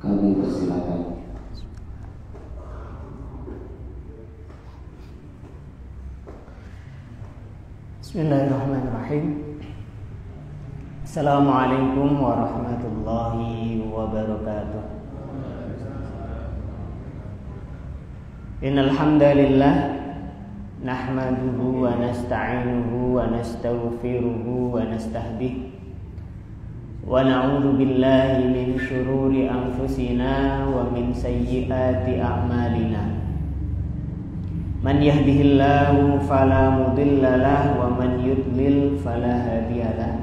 Kami persilakan. Bismillahirrahmanirrahim. Assalamualaikum warahmatullahi wabarakatuh. Innal hamdalillah nahmaduhu wa nasta'inuhu wa nastaghfiruhu wa nastahdihi wa na'udzu billahi min syururi anfusina wa min sayyiati a'malina. Man yahdihillahu fala mudilla lahu wa man yudlil fala hadiya lahu.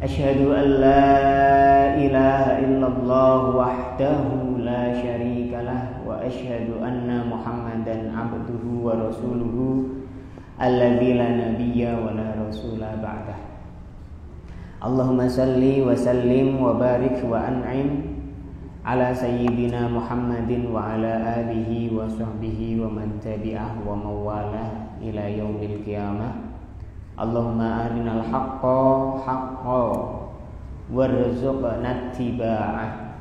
Asyhadu an la ilaha illallah wahdahu la syarika lahu wa asyhadu anna Muhammadan abduhu wa rasuluhu alladzi la nabiyya wa la rasula ba'dah. Allahumma salli wa sallim wa barik wa an'im ala sayyidina Muhammadin wa ala alihi wa sahbihi wa man tabi'ah wa mawalah ila yaumil qiyamah. Allahumma arinal haqqa haqqan warzuqna ittiba'ah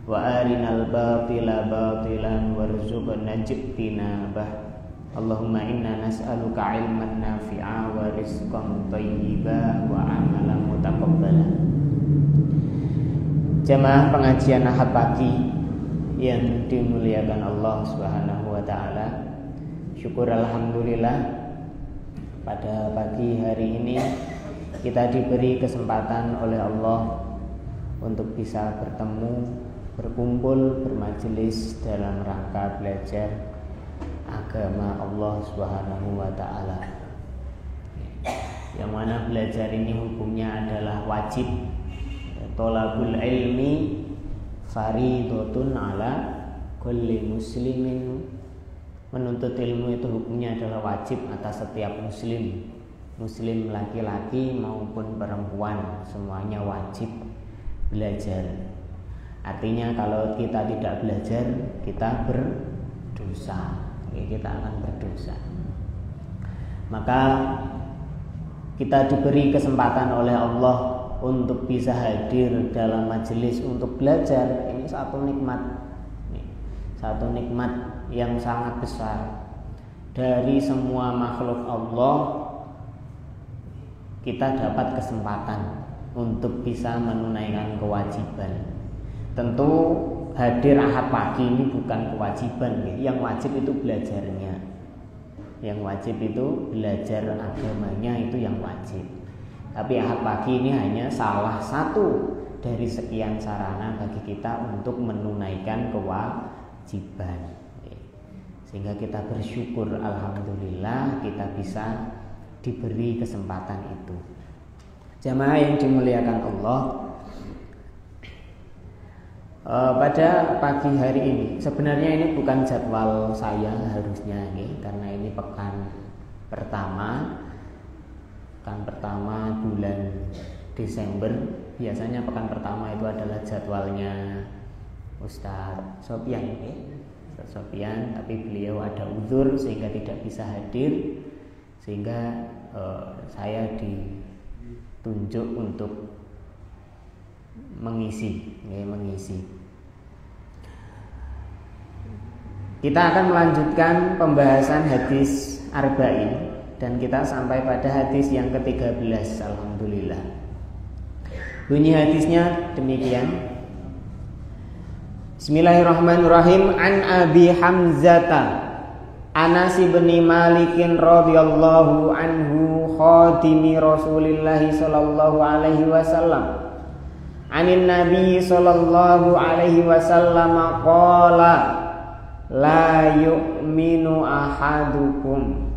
wa arinal batila batilan warzuqna ijtinabah. Allahumma inna nas'aluka ilman nafi'a wa rizqan thayyiba wa amalan mutaqabbala. Jamaah pengajian Ahad pagi yang dimuliakan Allah Subhanahu wa taala. Syukur alhamdulillah pada pagi hari ini kita diberi kesempatan oleh Allah untuk bisa bertemu, berkumpul, bermajelis dalam rangka belajar agama Allah Subhanahu wa taala. Yang mana belajar ini hukumnya adalah wajib. Thalabul ilmi faridatun ala kulli muslimin. Menuntut ilmu itu hukumnya adalah wajib atas setiap muslim. Muslim laki-laki maupun perempuan, semuanya wajib belajar. Artinya kalau kita tidak belajar, kita berdosa. Kita akan berdosa. Maka kita diberi kesempatan oleh Allah untuk bisa hadir dalam majelis untuk belajar. Ini satu nikmat yang sangat besar. Dari semua makhluk Allah kita dapat kesempatan untuk bisa menunaikan kewajiban. Tentu hadir Ahad pagi ini bukan kewajiban. Yang wajib itu belajarnya. Yang wajib itu belajar agamanya, itu yang wajib. Tapi Ahad pagi ini hanya salah satu dari sekian sarana bagi kita untuk menunaikan kewajiban. Sehingga kita bersyukur alhamdulillah kita bisa diberi kesempatan itu. Jamaah yang dimuliakan Allah, pada pagi hari ini sebenarnya ini bukan jadwal saya harusnya karena ini pekan pertama bulan Desember. Biasanya pekan pertama itu adalah jadwalnya Ustadz Sofyan, tapi beliau ada uzur sehingga tidak bisa hadir, sehingga saya ditunjuk untuk mengisi. Kita akan melanjutkan pembahasan hadis Arba'in dan kita sampai pada hadis yang ke-13. Alhamdulillah. Bunyi hadisnya demikian. Bismillahirrahmanirrahim. An Abi Hamzata Anas bin Malik radhiyallahu anhu khatimi Rasulillah sallallahu alaihi wasallam. Anin Nabi sallallahu alaihi wasallam qala la yu'minu ahadukum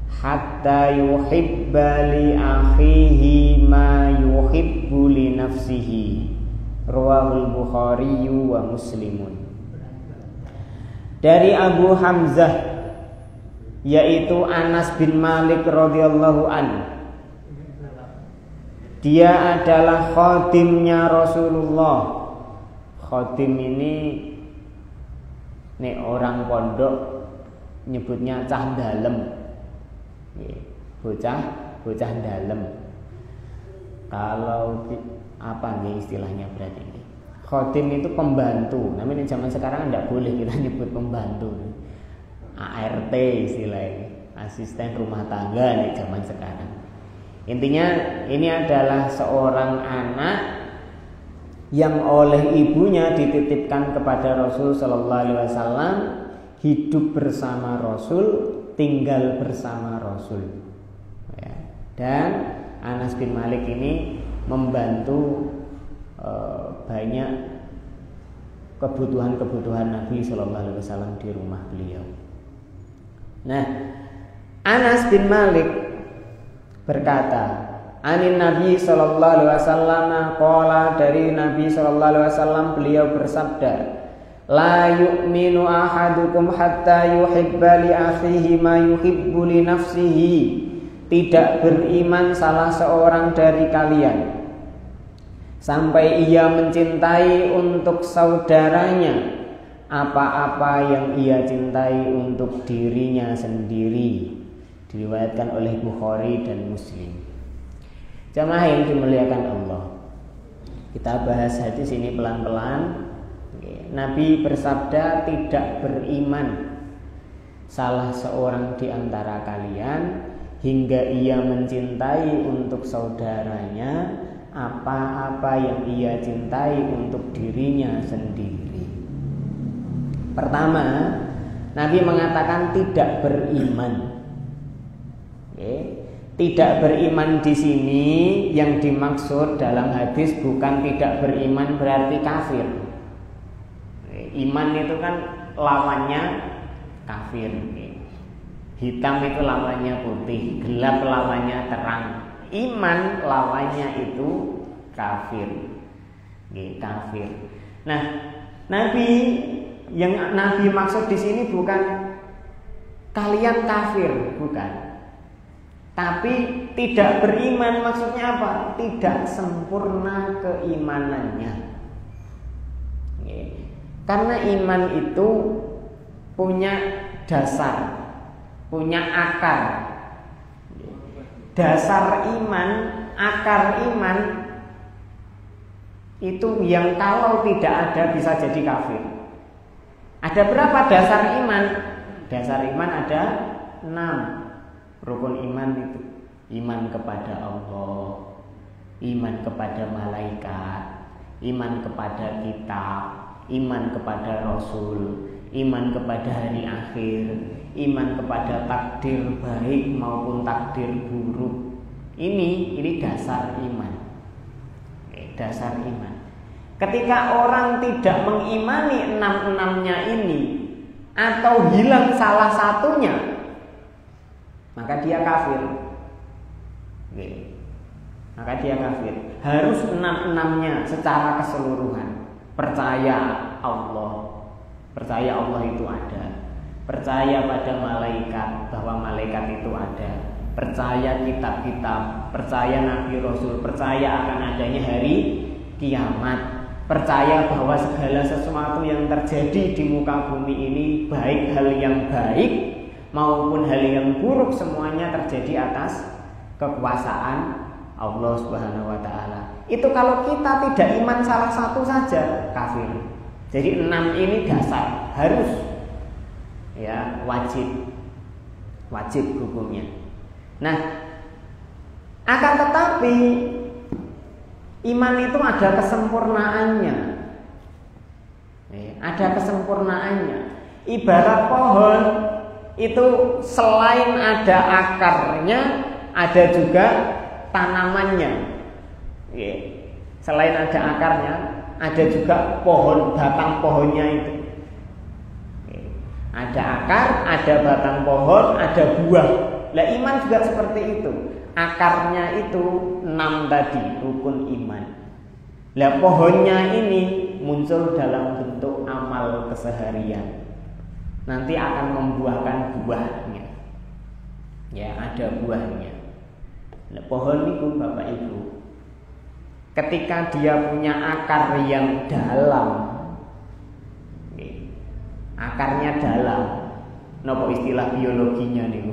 hatta yuhibba li akhihi ma yuhibbu li nafsihi. Rawahul Bukhari wa Muslimun. Dari Abu Hamzah, yaitu Anas bin Malik radhiyallahu anhu. Dia adalah khatimnya Rasulullah. Khatim ini orang pondok nyebutnya cah dalem. Bocah dalem. Kalau apa nih istilahnya berarti ini? Khodim itu pembantu. Namanya zaman sekarang tidak boleh kita nyebut pembantu. ART istilahnya, asisten rumah tangga nih zaman sekarang. Intinya ini adalah seorang anak yang oleh ibunya dititipkan kepada Rasul Sallallahu Alaihi Wasallam, hidup bersama Rasul, tinggal bersama Rasul. Ya. Dan Anas bin Malik ini membantu banyak kebutuhan Nabi Sallallahu Alaihi Wasallam di rumah beliau. Nah, Anas bin Malik berkata, Anin Nabi Sallallahu Alaihi Wasallam qala, dari Nabi Sallallahu Alaihi Wasallam beliau bersabda, la yu'minu ahadukum hatta yuhibba li akhihi ma yuhibbu li nafsihi. Tidak beriman salah seorang dari kalian sampai ia mencintai untuk saudaranya apa-apa yang ia cintai untuk dirinya sendiri. Diriwayatkan oleh Bukhari dan Muslim. Jamaah yang dimuliakan Allah, kita bahas hadis ini pelan-pelan. Nabi bersabda, tidak beriman salah seorang di antara kalian hingga ia mencintai untuk saudaranya apa-apa yang ia cintai untuk dirinya sendiri. Pertama, Nabi mengatakan tidak beriman. Tidak beriman di sini yang dimaksud dalam hadis bukan tidak beriman berarti kafir. Iman itu kan lawannya kafir. Hitam itu lawannya putih, gelap lawannya terang. Iman lawannya itu kafir. Kafir. Nah, yang Nabi maksud di sini bukan kalian kafir, bukan. Tapi tidak beriman maksudnya apa? Tidak sempurna keimanannya. Karena iman itu punya dasar, punya akar. Dasar iman, akar iman itu yang kalau tidak ada bisa jadi kafir. Ada berapa dasar iman? Dasar iman ada 6. Rukun iman itu iman kepada Allah, iman kepada malaikat, iman kepada kitab, iman kepada Rasul, iman kepada hari akhir, iman kepada takdir baik maupun takdir buruk. Ini dasar iman. Dasar iman. Ketika orang tidak mengimani 6-6-nya ini atau hilang salah satunya, maka dia kafir. Maka dia kafir. Harus 6-6-nya secara keseluruhan. Percaya Allah, percaya Allah itu ada, percaya pada malaikat bahwa malaikat itu ada, percaya kitab-kitab, percaya Nabi Rasul, percaya akan adanya hari kiamat, percaya bahwa segala sesuatu yang terjadi di muka bumi ini, baik hal yang baik maupun hal yang buruk, semuanya terjadi atas kekuasaan Allah Subhanahu wa taala. Itu kalau kita tidak iman salah satu saja, kafir. Jadi 6 ini dasar, harus, ya, wajib hukumnya. Nah, akan tetapi iman itu ada kesempurnaannya. Ada kesempurnaannya. Ibarat pohon itu selain ada akarnya, ada juga tanamannya. Selain ada akarnya, ada juga pohon, batang pohonnya itu. Ada akar, ada batang pohon, ada buah. Lah iman juga seperti itu. Akarnya itu 6 tadi, rukun iman. Lah pohonnya ini muncul dalam bentuk amal keseharian. Nanti akan membuahkan buahnya. Ya, ada buahnya. Nah, pohon itu Bapak Ibu, ketika dia punya akar yang dalam, akarnya dalam, nopo istilah biologinya nih,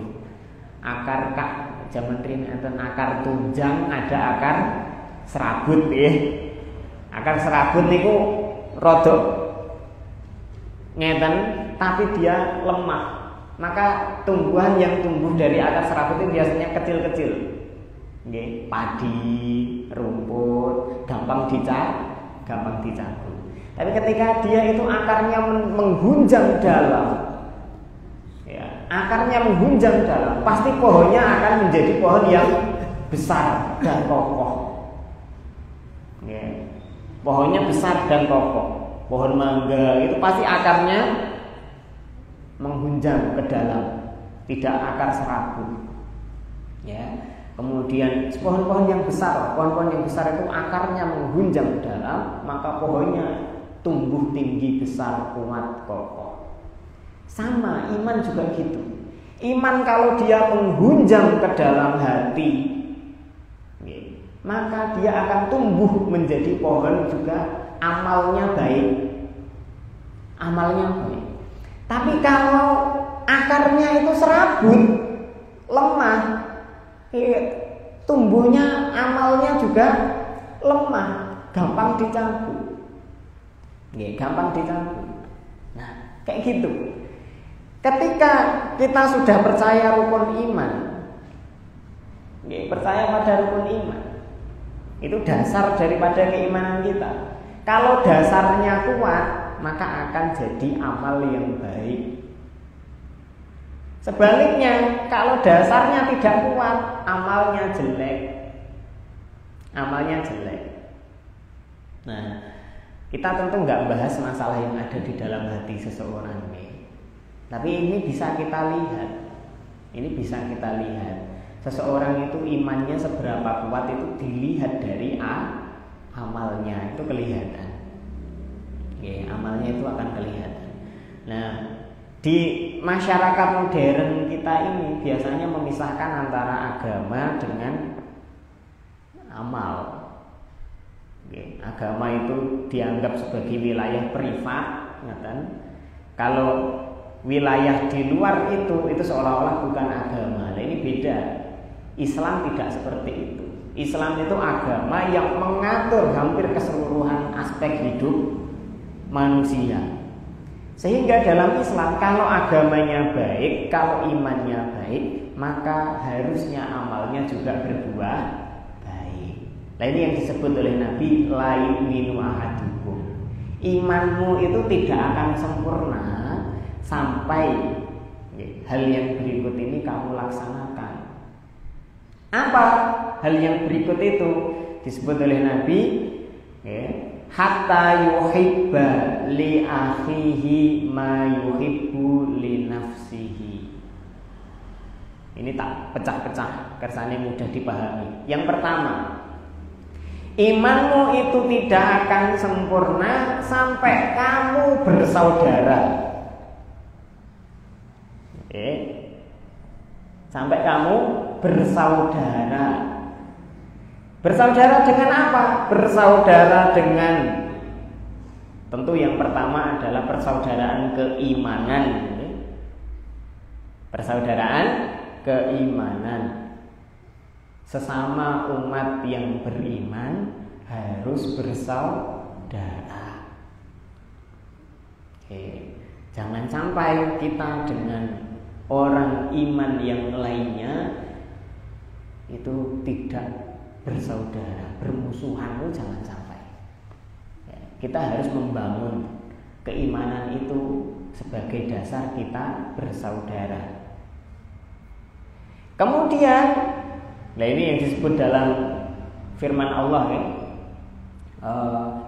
akar kak zaman rin enten akar tunjang, ada akar serabut ya. Akar serabut niku rodok ngeten tapi dia lemah, maka tumbuhan yang tumbuh dari akar serabut itu biasanya kecil-kecil. Nggih, padi, rumput, gampang dicabut. Tapi ketika dia itu akarnya menghunjam dalam, ya, akarnya menghunjam dalam, pasti pohonnya akan menjadi pohon yang besar dan kokoh. Ya, pohonnya besar dan kokoh. Pohon mangga itu pasti akarnya menghunjam ke dalam, tidak akar serabut. Ya. Kemudian pohon-pohon yang besar itu akarnya menghunjam ke dalam, maka pohonnya tumbuh tinggi, besar, kuat, kokoh. Sama iman juga gitu. Iman kalau dia menghunjam ke dalam hati, maka dia akan tumbuh menjadi pohon juga, amalnya baik. Tapi kalau akarnya itu serabut, lemah, tumbuhnya, amalnya juga lemah, gampang dicabut. Nah, kayak gitu. Ketika kita sudah percaya rukun iman, percaya pada rukun iman, itu dasar daripada keimanan kita. Kalau dasarnya kuat, maka akan jadi amal yang baik. Sebaliknya, kalau dasarnya tidak kuat, amalnya jelek. Nah, kita tentu nggak bahas masalah yang ada di dalam hati seseorang ini. Tapi ini bisa kita lihat. Seseorang itu imannya seberapa kuat itu dilihat dari amalnya, itu kelihatan. Amalnya itu akan kelihatan. Nah, di masyarakat modern kita ini biasanya memisahkan antara agama dengan amal. Agama itu dianggap sebagai wilayah privat, kalau wilayah di luar itu seolah-olah bukan agama. Nah, ini beda. Islam tidak seperti itu. Islam itu agama yang mengatur hampir keseluruhan aspek hidup manusia. Sehingga dalam Islam, kalau agamanya baik, kalau imannya baik, maka harusnya amalnya juga berbuah baik. Nah, ini yang disebut oleh Nabi, la yu'minu ahadukum. Imanmu itu tidak akan sempurna sampai hal yang berikut ini kamu laksanakan. Apa hal yang berikut itu? Disebut oleh Nabi, hatta yuhibba li akhihi ma yuhibbu li nafsihi. Ini tak pecah-pecah, kersane mudah dipahami. Yang pertama, imanmu itu tidak akan sempurna sampai kamu bersaudara. Sampai kamu bersaudara. Bersaudara dengan apa? Bersaudara dengan, tentu yang pertama adalah persaudaraan keimanan. Persaudaraan keimanan. Sesama umat yang beriman harus bersaudara. Jangan sampai kita dengan orang iman yang lainnya itu tidak bersaudara, bermusuhan, itu jangan sampai. Kita harus membangun keimanan itu sebagai dasar kita bersaudara. Kemudian, nah ini yang disebut dalam firman Allah,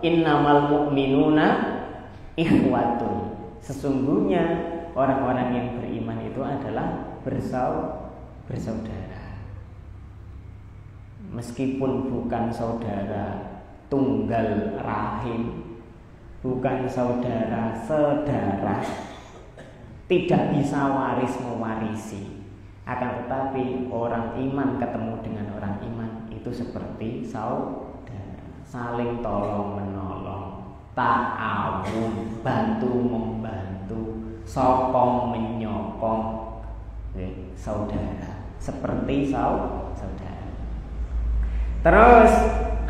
innamal mu'minuna ikhwatun. Sesungguhnya orang-orang yang beriman itu adalah bersaudara. Meskipun bukan saudara tunggal rahim, bukan saudara sedarah, tidak bisa waris mewarisi, akan tetapi orang iman ketemu dengan orang iman itu seperti saudara, saling tolong menolong, ta'awun, bantu membantu, sokong menyokong, saudara, seperti saudara. Terus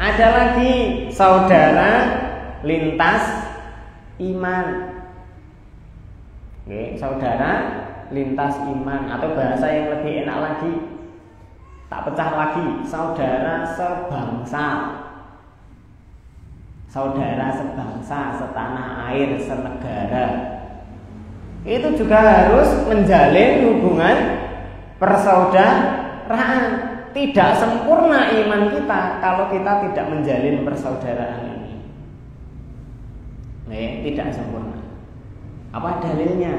ada lagi saudara lintas iman. Oke, saudara lintas iman, atau bahasa yang lebih enak lagi, tak pecah lagi, saudara sebangsa. Saudara sebangsa, setanah air, senegara. Itu juga harus menjalin hubungan persaudaraan. Tidak sempurna iman kita kalau kita tidak menjalin persaudaraan ini. Tidak sempurna. Apa dalilnya?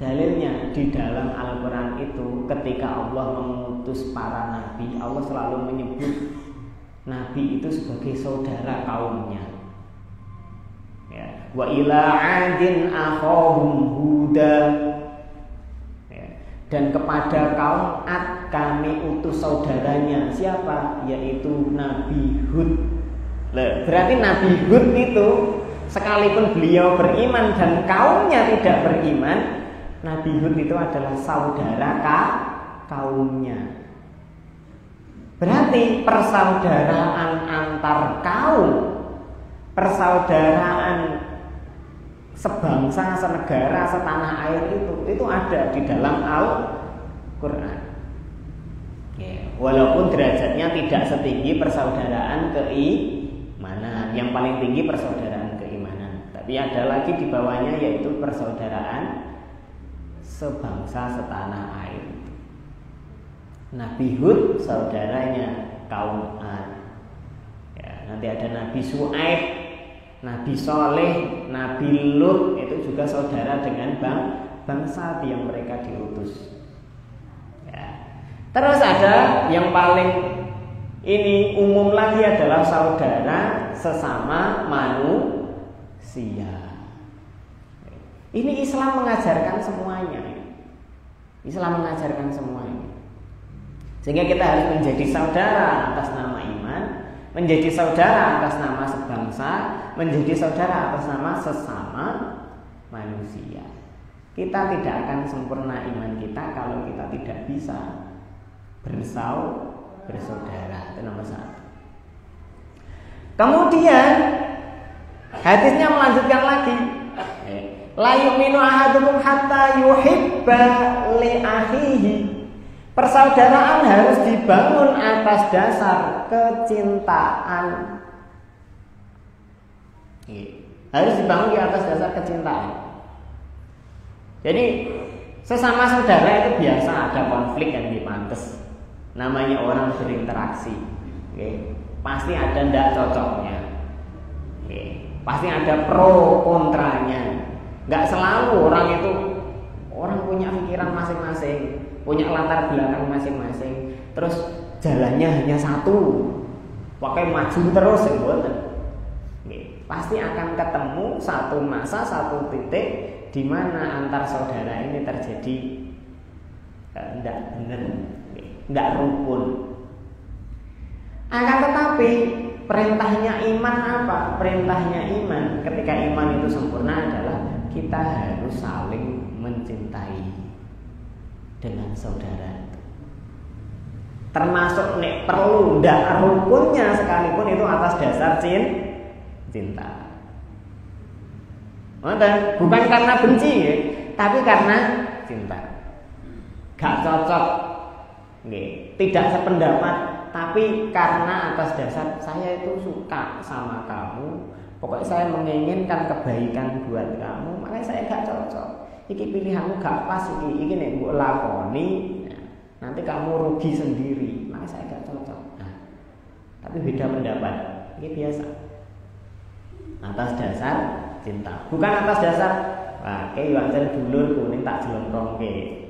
Dalilnya di dalam Al-Quran itu, ketika Allah mengutus para nabi, Allah selalu menyebut nabi itu sebagai saudara kaumnya. Wa ila 'adin akhahum huda. Dan kepada kaum Ad kami utus saudaranya. Siapa? Yaitu Nabi Hud. Berarti Nabi Hud itu, sekalipun beliau beriman dan kaumnya tidak beriman, Nabi Hud itu adalah saudara kaumnya. Berarti persaudaraan antar kaum, persaudaraan sebangsa, senegara, setanah air itu ada di dalam Al-Quran. Walaupun derajatnya tidak setinggi persaudaraan keimanan, yang paling tinggi persaudaraan keimanan, tapi ada lagi di bawahnya, yaitu persaudaraan sebangsa setanah air. Nabi Hud saudaranya kaum Ad. Nanti ada Nabi Syuaib, Nabi Soleh, Nabi Lut, itu juga saudara dengan bangsa yang mereka diutus. Terus ada yang paling ini umum lagi adalah saudara sesama manusia. Ini Islam mengajarkan semuanya. Islam mengajarkan semuanya. Sehingga kita harus menjadi saudara atas nama iman, menjadi saudara atas nama sebangsa, menjadi saudara atas nama sesama manusia. Kita tidak akan sempurna iman kita kalau kita tidak bisa bersaudara. Itu nomor 1. Kemudian hadisnya melanjutkan lagi. La yu'minu ahadukum hatta yuhibba li akhihi. Persaudaraan harus dibangun atas dasar kecintaan. Harus dibangun di atas dasar kecintaan. Jadi sesama saudara itu biasa ada konflik yang dipantes. Namanya orang berinteraksi. Pasti ada ndak cocoknya. Pasti ada pro kontranya. Nggak selalu orang punya pikiran masing-masing, punya latar belakang masing-masing, terus jalannya hanya satu, pakai maju terus ya. Pasti akan ketemu satu masa, satu titik di mana antar saudara ini terjadi tidak benar, tidak rukun. Akan tetapi perintahnya iman apa? Perintahnya iman ketika iman itu sempurna adalah kita harus saling mencintai dengan saudara. Termasuk nek perlu ndak rukunnya sekalipun itu atas dasar cinta. Bukan karena benci ya, tapi karena cinta. Gak cocok, tidak sependapat, tapi karena atas dasar saya itu suka sama kamu. Pokoknya saya menginginkan kebaikan buat kamu, makanya saya gak cocok. Iki pilihanmu gak pas, iki nek mbok lakoni, nanti kamu rugi sendiri, makanya saya gak cocok. Tapi beda pendapat, ini biasa. Atas dasar cinta, bukan atas dasar kayak wajan dulur kuning tak jelontrongke.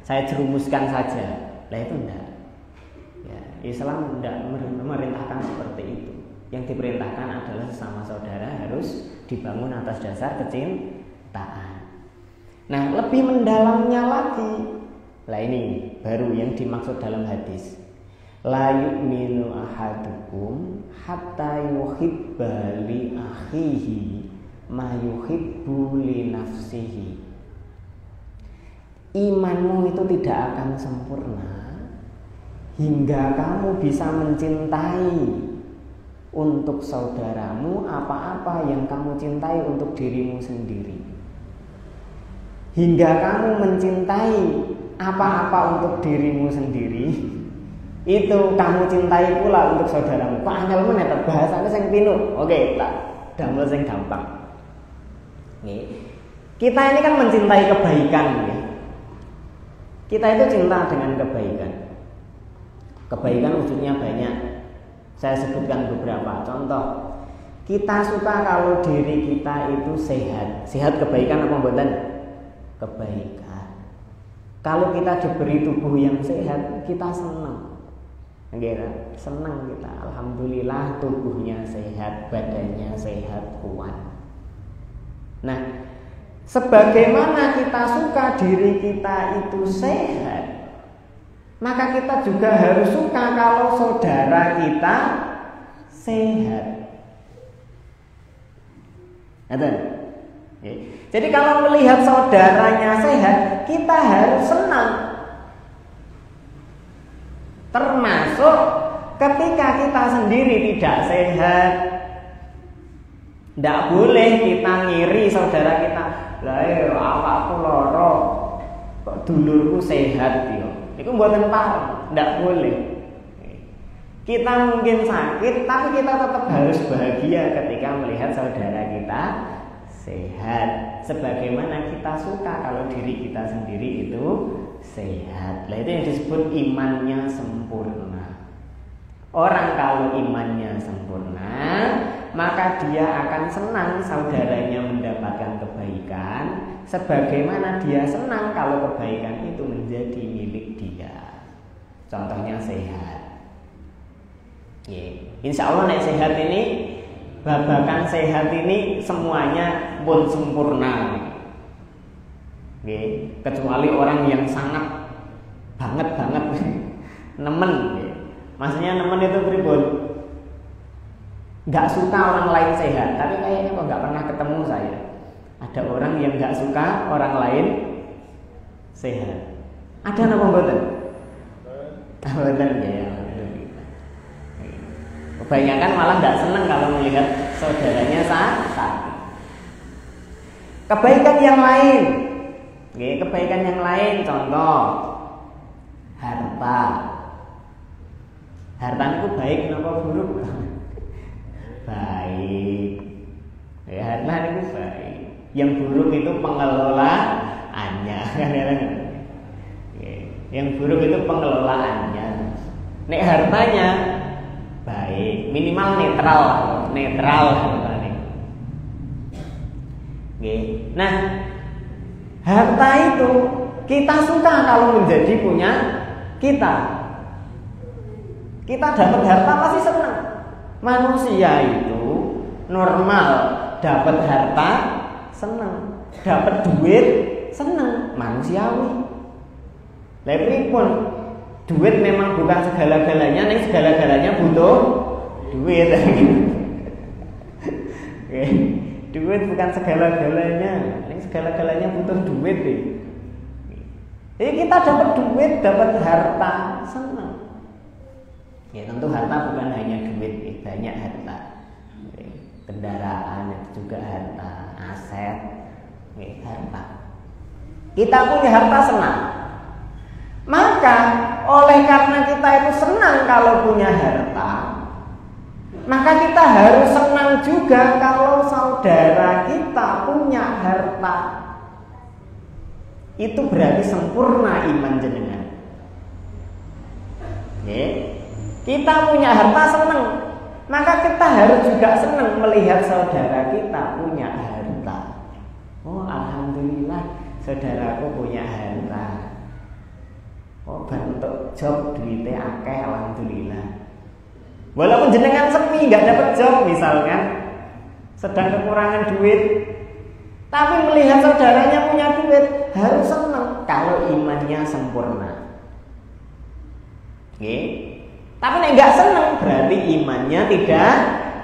Saya jerumuskan saja. Lah itu enggak. Islam tidak memerintahkan seperti itu. Yang diperintahkan adalah sesama saudara harus dibangun atas dasar kecintaan. Nah, lebih mendalamnya lagi. Lah ini baru yang dimaksud dalam hadis. La yu'minu ahadukum hatta yuhibba li akhihi ma yuhibbu li nafsihi. Imanmu itu tidak akan sempurna hingga kamu bisa mencintai untuk saudaramu apa-apa yang kamu cintai untuk dirimu sendiri. Hingga kamu mencintai apa-apa untuk dirimu sendiri, itu kamu cintai pula untuk saudaramu. Kok angel meneh bahasane sing pinu. Oke, tak damel sing gampang. Nih, kita ini kan mencintai kebaikan ya. Kita itu cinta dengan kebaikan. Kebaikan wujudnya banyak. Saya sebutkan beberapa contoh. Kita suka kalau diri kita itu sehat. Sehat kebaikan apa mboten? Kebaikan. Kalau kita diberi tubuh yang sehat, kita senang. Nggih, senang kita. Alhamdulillah tubuhnya sehat, badannya sehat, kuat. Nah, sebagaimana kita suka diri kita itu sehat, maka kita juga harus suka kalau saudara kita sehat. Jadi kalau melihat saudaranya sehat, kita harus senang. Termasuk ketika kita sendiri tidak sehat. Tidak boleh kita ngiri saudara kita. Lah awakku lara, kok dulurku sehat yo. Iku mboten pareng, ndak boleh. Kita mungkin sakit, tapi kita tetap harus bahagia ketika melihat saudara kita sehat. Sebagaimana kita suka kalau diri kita sendiri itu sehat. Nah, itu yang disebut imannya sempurna. Orang kalau imannya sempurna, maka dia akan senang saudaranya mendapatkan kebaikan, sebagaimana dia senang kalau kebaikan itu menjadi milik dia. Contohnya sehat. Insya Allah nek sehat ini, babakan sehat ini semuanya pun sempurna. Kecuali orang yang sangat banget nemen. Maksudnya nemen itu pripun? Gak suka orang lain sehat, tapi kayaknya kok gak pernah ketemu saya. Ada orang yang gak suka orang lain sehat. Ada apa mboten? Mboten ya. Kebanyakan malah gak seneng kalau melihat saudaranya sakit. Kebaikan yang lain. Kebaikan yang lain, contoh harta. Harta itu baik napa buruk? Baik. Ya, harta itu baik. Yang buruk itu pengelolaannya. Yang buruk itu pengelolaannya. Nek hartanya baik, minimal netral hartanya. Nah, harta itu kita suka kalau menjadi punya kita. Kita dapat harta pasti senang. Manusia itu normal dapat harta senang, dapat duit senang, manusiawi. Lha pripun? Duit memang bukan segala-galanya, ning segala-galanya butuh duit. Duit bukan segala-galanya, ning segala-galanya butuh duit. Jadi kita dapat duit, dapat harta senang. Ya tentu harta bukan hanya duit, banyak harta. Kendaraan itu juga harta, aset, harta. Kita punya harta senang. Maka oleh karena kita itu senang kalau punya harta, maka kita harus senang juga kalau saudara kita punya harta. Itu berarti sempurna iman jenengan. Kita punya harta senang, maka kita harus juga senang melihat saudara kita punya harta. Oh alhamdulillah saudaraku punya harta. Oh bentuk job duitnya akeh alhamdulillah. Walaupun jenengan sepi nggak dapat job misalkan, sedang kekurangan duit, tapi melihat saudaranya punya duit harus senang kalau imannya sempurna. Tapi nek nggak senang berarti imannya tidak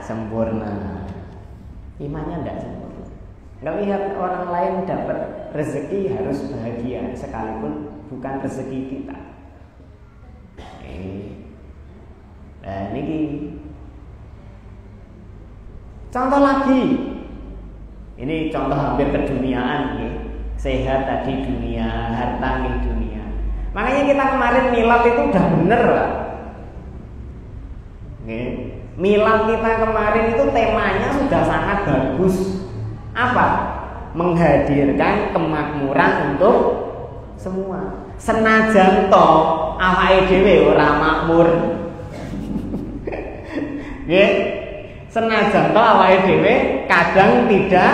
sempurna. Imannya tidak sempurna. Nggak lihat orang lain dapat rezeki harus bahagia sekalipun bukan rezeki kita. Nah ini Contoh lagi, ini contoh hampir keduniaan ya. Sehat tadi dunia, harta nih dunia. Makanya kita kemarin milad itu udah bener lah. Milad kita kemarin itu temanya sudah sangat bagus. Apa? Menghadirkan kemakmuran untuk semua. Senajan toh awake dhewe ora makmur. Nggih. Senajan toh awake dhewe kadang tidak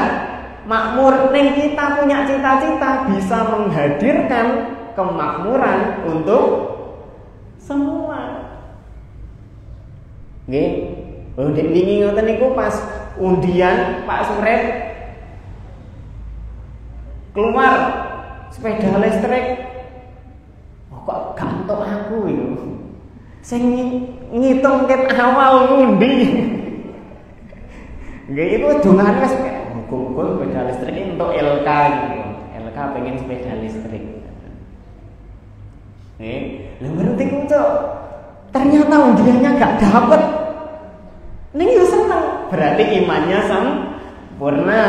makmur, ning kita punya cita-cita bisa menghadirkan kemakmuran untuk semua. Nggih. Oh, dek wingi ngoten niku pas undian Pak Surip keluar sepeda listrik. Oh, kok gantung aku itu. Sing ngitung ket awal ngundi. Nggih itu dongane wis muga-muga sepeda listrik ini untuk LK gitu. LK pengen sepeda listrik. Nih, lah berarti kucuk. Ternyata undiannya gak dapet. Ning yo seneng, berarti imannya sempurna.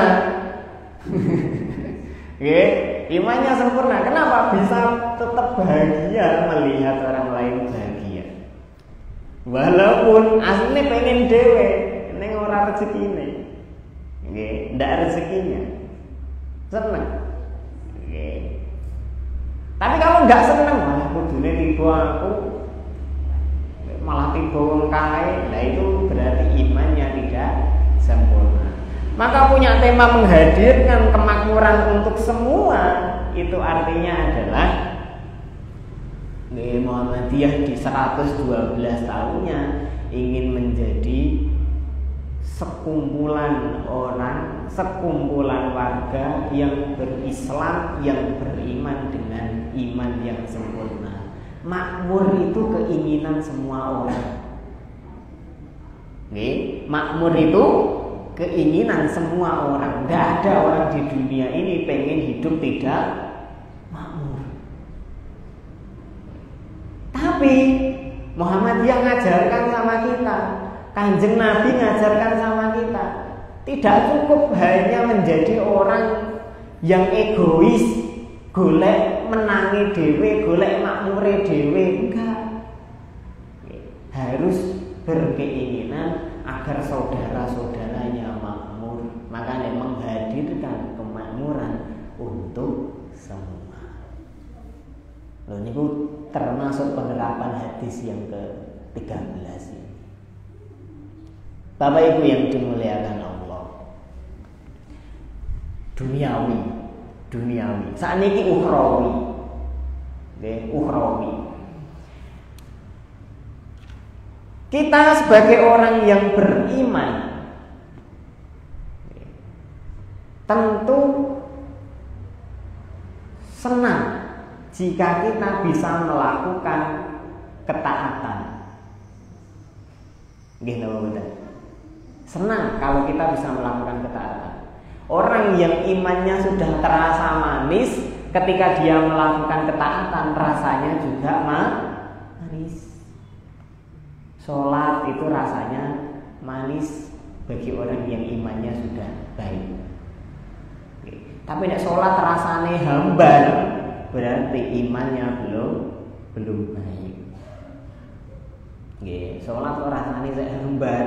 Nggih, imannya sempurna. Kenapa bisa tetap bahagia melihat orang lain bahagia? Walaupun aslinya pengen dhewe, ning ora rezekine. Nggih, ndak rezekinya. Seneng. Nggih. Tapi kalau nggak seneng, malah kudune tiba aku malah tiba wong kae. Nah itu berarti imannya tidak sempurna. Maka punya tema menghadirkan kemakmuran untuk semua, itu artinya adalah Muhammadiyah di 112 tahunnya ingin menjadi sekumpulan orang, sekumpulan warga yang berislam, yang beriman dengan iman yang sempurna. Makmur itu keinginan semua orang. Nih, makmur itu keinginan semua orang. Tidak ada orang di dunia ini pengen hidup tidak makmur. Tapi Muhammadiyah ngajarkan sama kita, Kanjeng Nabi ngajarkan sama kita, tidak cukup hanya menjadi orang yang egois, golek menangi dhewe, golek makmure dhewe, enggak. Harus berkeinginan agar saudara-saudaranya makmur. Makanya menghadirkan kemakmuran untuk semua. Loh niku termasuk penerapan hadis yang ke-13 ini. Bapak Ibu yang dimuliakan Allah. Duniawi. Sakniki ukhrawi. Nggih, ukhrawi. Kita sebagai orang yang beriman tentu senang jika kita bisa melakukan ketaatan. Nggih napa mboten? Senang kalau kita bisa melakukan ketaatan. Orang yang imannya sudah terasa manis, ketika dia melakukan ketaatan rasanya juga manis. Sholat itu rasanya manis bagi orang yang imannya sudah baik. Tapi nek sholat rasanya hambar, berarti imannya belum baik. Sholat kok rasanya hambar,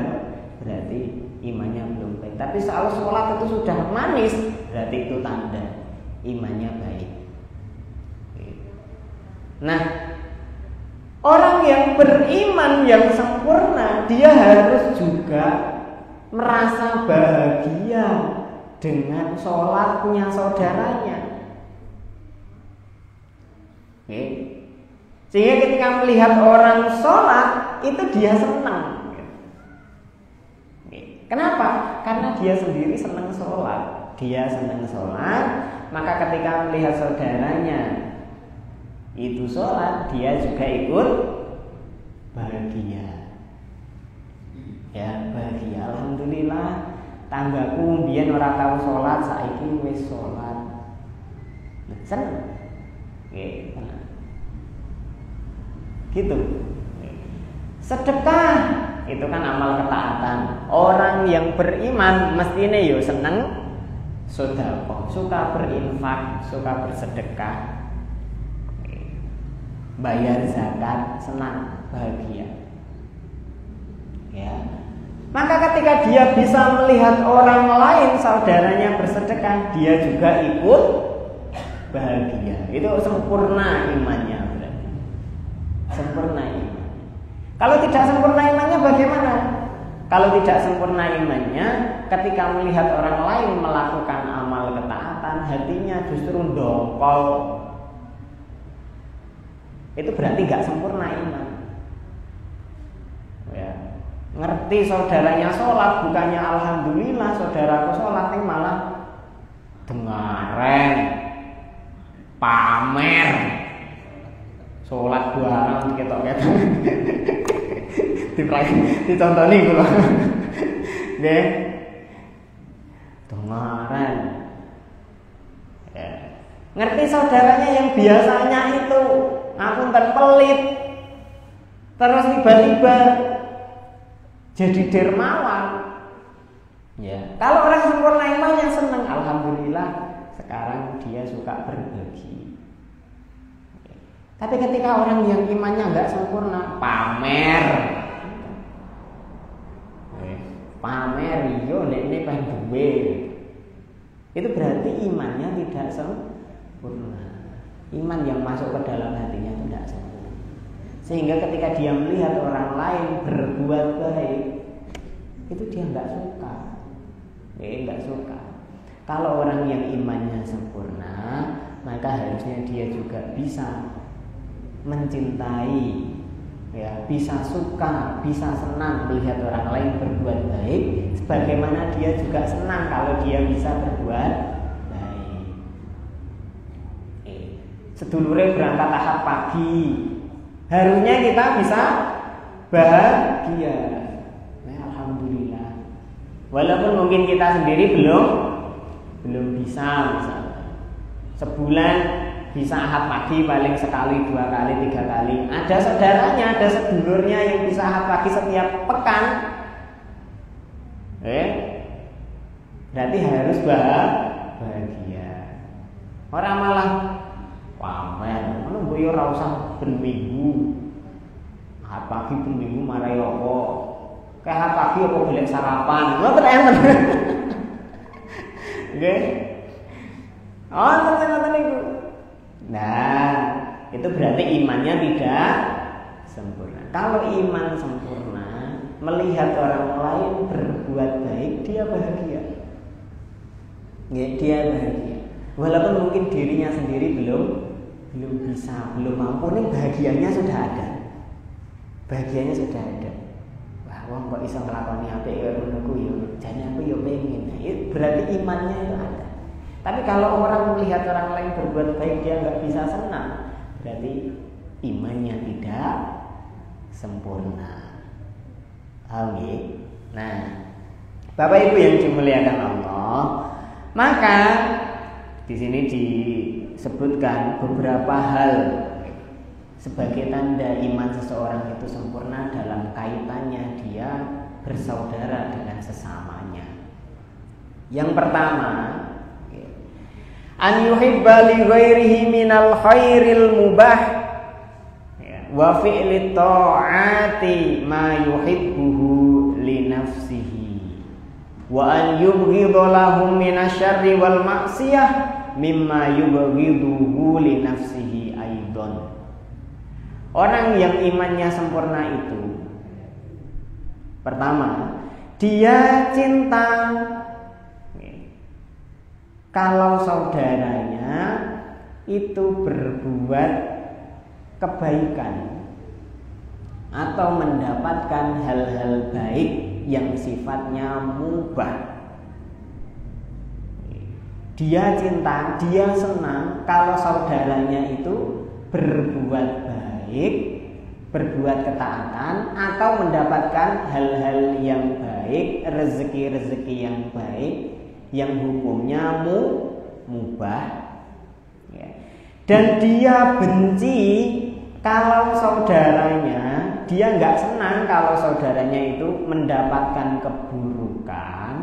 berarti imannya belum baik. Tapi kalau sholat itu sudah manis, berarti itu tanda imannya baik. Nah, orang yang beriman yang sempurna, dia harus juga merasa bahagia dengan sholatnya saudaranya. Sehingga ketika melihat orang sholat, itu dia senang. Kenapa? Karena dia sendiri senang sholat. Dia senang sholat, maka ketika melihat saudaranya itu sholat, dia juga ikut bahagia. Ya, bahagia. Alhamdulillah, tanggaku mbiyen ora tau sholat, saiki wis sholat. Seneng. Gitu. Sedekah itu kan amal ketaatan. Orang yang beriman mestinya yo seneng sedekah, suka berinfak, suka bersedekah, bayar zakat, senang, bahagia. Ya. Maka ketika dia bisa melihat orang lain saudaranya bersedekah, dia juga ikut bahagia. Itu sempurna imannya berarti. Sempurna iman. Kalau tidak sempurna imannya bagaimana? Kalau tidak sempurna imannya, ketika melihat orang lain melakukan amal ketaatan, hatinya justru dongkol. Itu berarti gak sempurna iman. Ya. Ngerti saudaranya sholat, bukannya alhamdulillah saudaraku sholat, ini malah dengaren, pamer, sholat dua orang ketok-ketok. Dicontoni kula. Nggih. Dengaren. Ya. Ngerti saudaranya yang biasanya itu ngapunten pelit, terus tiba-tiba jadi dermawan. Ya. Kalau orang sempurna imannya senang, alhamdulillah sekarang dia suka berbagi. Ya. Tapi ketika orang yang imannya nggak sempurna, pamer. Pamer yo nek ini pengen duwe. Itu berarti imannya tidak sempurna. Iman yang masuk ke dalam hatinya itu tidak sempurna. Sehingga ketika dia melihat orang lain berbuat baik, itu dia nggak suka. Nggak suka. Kalau orang yang imannya sempurna, maka harusnya dia juga bisa mencintai, ya, bisa suka, bisa senang melihat orang lain berbuat baik, sebagaimana dia juga senang kalau dia bisa berbuat baik. Sedulure berangkat tahap pagi, harusnya kita bisa bahagia. Nah, alhamdulillah. Walaupun mungkin kita sendiri belum bisa, misalnya sebulan bisa ahad pagi paling sekali, 2 kali, 3 kali. Ada saudaranya, ada sedulurnya yang bisa ahad pagi setiap pekan. Berarti harus bahagia. Orang malah pamer, mana mbok yo ora usah ben minggu. Ahad pagi ben minggu marai apa? Kayak ahad pagi apa golek sarapan. Ngoten enten. Nggih. Oh, ngoten niku. Nah, itu berarti imannya tidak sempurna. Kalau iman sempurna, melihat orang lain berbuat baik, dia bahagia. Ya, dia bahagia. Walaupun mungkin dirinya sendiri belum bisa, belum mampu, nih bahagianya sudah ada. Bahagianya sudah ada. Wah, wong kok iso nglakoni apik kaya ngono ku yo, jane aku yo pengen. Nah, itu berarti imannya itu ada. Tapi kalau orang melihat orang lain berbuat baik dia nggak bisa senang, berarti imannya tidak sempurna. Paham ya? Nah, Bapak Ibu yang dimuliakan Allah, maka di sini disebutkan beberapa hal sebagai tanda iman seseorang itu sempurna dalam kaitannya dia bersaudara dengan sesamanya. Yang pertama, an yuhibba li ghairihi minal khairil mubah wa fi'li ta'ati ma yuhibbuhu li nafsihi wa an yubghidha lahum minasyarri wal ma'siyah mimma yubghiduhu li nafsihi aidan. Orang yang imannya sempurna itu, pertama, dia cinta kalau saudaranya itu berbuat kebaikan atau mendapatkan hal-hal baik yang sifatnya mubah. Dia cinta, dia senang kalau saudaranya itu berbuat baik, berbuat ketaatan atau mendapatkan hal-hal yang baik, rezeki-rezeki yang baik yang hukumnya mubah, ya. Dan dia benci kalau saudaranya dia nggak senang kalau saudaranya itu mendapatkan keburukan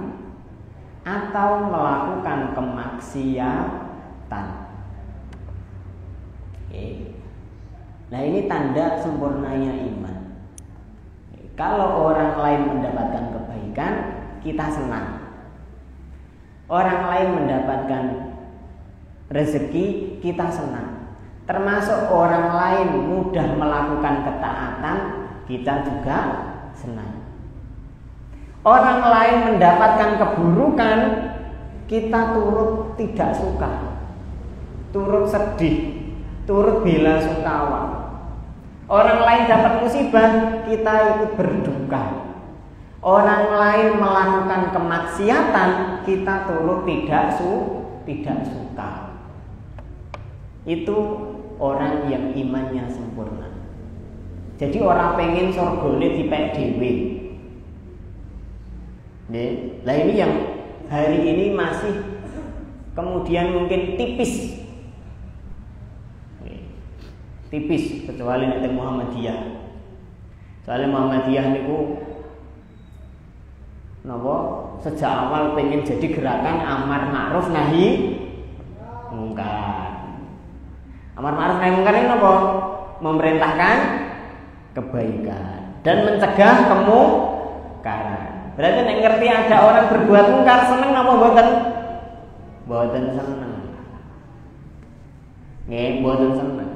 atau melakukan kemaksiatan. Nah, ini tanda sempurnanya iman. Kalau orang lain mendapatkan kebaikan, kita senang. Orang lain mendapatkan rezeki, kita senang. Termasuk orang lain mudah melakukan ketaatan, kita juga senang. Orang lain mendapatkan keburukan, kita turut tidak suka, turut sedih, turut bela sungkawa. Orang lain dapat musibah, kita ikut berduka. Orang lain melakukan kemaksiatan, kita turut tidak suka. Itu orang yang imannya sempurna. Jadi orang pengen sorgone dipek dhewe. Nah, ini yang hari ini masih kemudian mungkin tipis, kecuali nek Muhammadiyah. Soalnya Muhammadiyah niku napa sejak awal pengen jadi gerakan amar ma'ruf nahi mungkar. Amar ma'ruf nahi mungkar ini napa? Memerintahkan kebaikan dan mencegah kemungkaran. Berarti nek ngerti ada orang berbuat mungkar seneng napa mboten? Mboten seneng. Nggih, mboten seneng.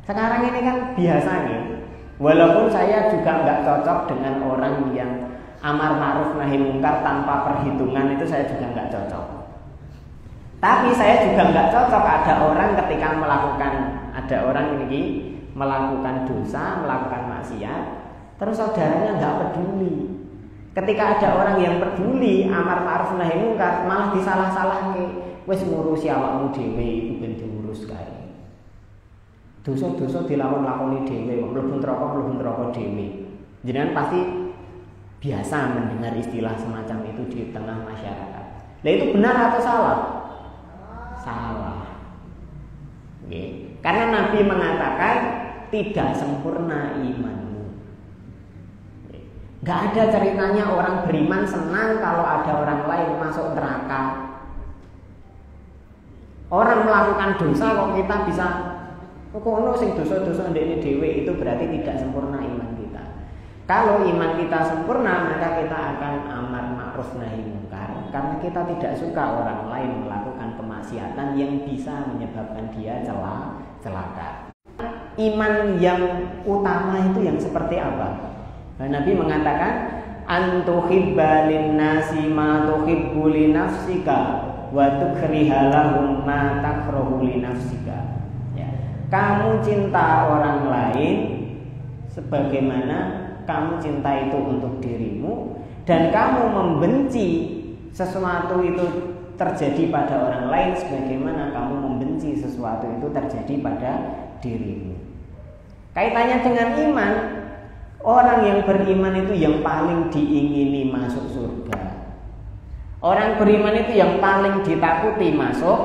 Sekarang ini kan biasanya, walaupun saya juga nggak cocok dengan orang yang amar ma'ruf nahi mungkar tanpa perhitungan, itu saya juga nggak cocok. Tapi saya juga nggak cocok ada orang ketika ada orang ini melakukan dosa, melakukan maksiat, terus saudaranya nggak peduli. Ketika ada orang yang peduli amar ma'ruf nahi mungkar, malah disalah-salahke. Wis ngurusi awakmu dhewe iku ben diurus kae. Dosa-dosa dilakoni dhewe, mlebu neraka dhewe. Jenengan pasti biasa mendengar istilah semacam itu di tengah masyarakat. Nah, itu benar atau salah? Salah. Okay. Karena Nabi mengatakan tidak sempurna imanmu. Okay. Gak ada ceritanya orang beriman senang kalau ada orang lain masuk neraka. Orang melakukan dosa kok kita bisa kono sing dosa-dosa ndekne dhewe, itu berarti tidak sempurna iman kita. Kalau iman kita sempurna, maka kita akan amar ma'ruf nahi mungkar, karena kita tidak suka orang lain melakukan kemaksiatan yang bisa menyebabkan dia celaka. Iman yang utama itu yang seperti apa? Nabi mengatakan antuhibba linnasi ma tuhibbu li nafsika wa tukriha lahum ma takrahu li nafsika. Kamu cinta orang lain sebagaimana kamu cinta itu untuk dirimu, dan kamu membenci sesuatu itu terjadi pada orang lain sebagaimana kamu membenci sesuatu itu terjadi pada dirimu. Kaitannya dengan iman, orang yang beriman itu yang paling diingini masuk surga. Orang beriman itu yang paling ditakuti masuk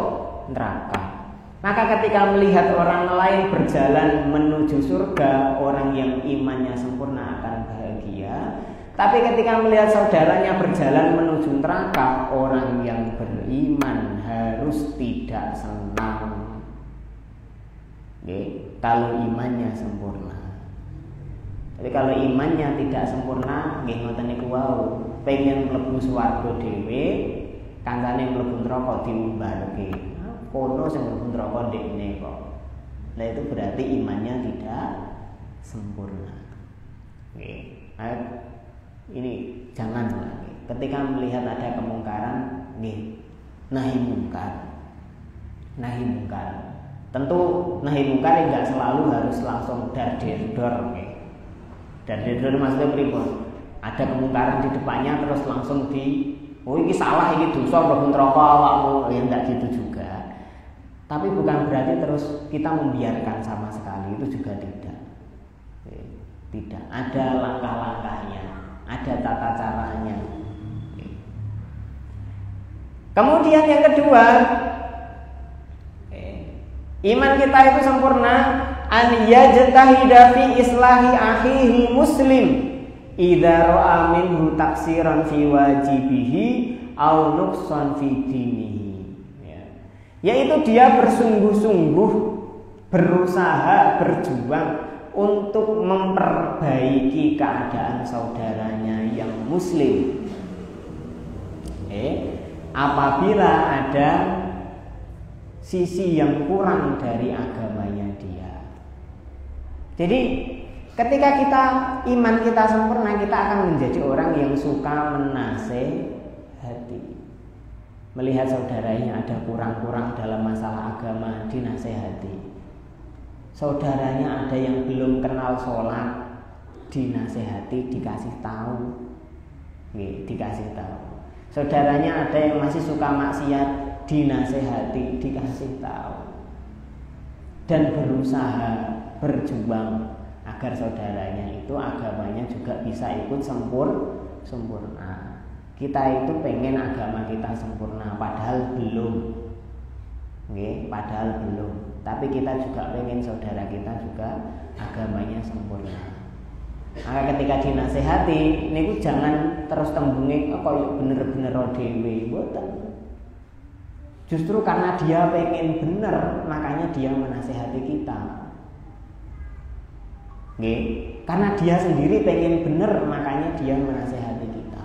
neraka. Maka ketika melihat orang lain berjalan menuju surga, orang yang imannya sempurna akan bahagia. Tapi ketika melihat saudaranya berjalan menuju neraka, orang yang beriman harus tidak senang. Oke, kalau imannya sempurna. Jadi kalau imannya tidak sempurna, nggih ngoten niku wau, pengen mlebu swarga dhewe, kancane mlebu neraka diumbarke. Kono sing mlebu neraka ndekne kok. Nah, itu berarti imannya tidak sempurna. Oke. Nah, ini jangan lagi. Ketika melihat ada kemungkaran, nggih, nahi mungkar. Nahi mungkar. Tentu nahi mungkar enggak selalu harus langsung dar der-dor, nggih. Dar der-dor maksudnya pripun? Ada kemungkaran di depannya terus langsung oh ini salah, ini dosa, mlebu neraka awakmu, ya enggak gitu juga. Tapi bukan berarti terus kita membiarkan sama sekali, itu juga tidak. Tidak, ada langkah-langkahnya, ada tata caranya. Kemudian yang kedua, iman kita itu sempurna an yajtahida fi islahi akhihi muslim idza ra'a minhu taksiran fi wajibihi aw nuqsan fi dinihi. Yaitu dia bersungguh-sungguh berusaha berjuang untuk memperbaiki keadaan saudaranya yang muslim. Apabila ada sisi yang kurang dari agamanya dia. Jadi ketika iman kita sempurna, kita akan menjadi orang yang suka menasehati. Melihat saudaranya ada kurang-kurang dalam masalah agama, dinasehati. Saudaranya ada yang belum kenal sholat, dinasehati, dikasih tahu. Dikasih tahu. Saudaranya ada yang masih suka maksiat, dinasehati, dikasih tahu. Dan berusaha berjuang agar saudaranya itu agamanya juga bisa ikut sempurna. Kita itu pengen agama kita sempurna, padahal belum. Padahal belum. Tapi kita juga pengen saudara kita juga agamanya sempurna. Maka ketika dinasehati, niku jangan terus tembunge kaya bener-bener dhewe, mboten. Justru karena dia pengen bener, makanya dia menasehati kita. Karena dia sendiri pengen bener, makanya dia menasehati kita.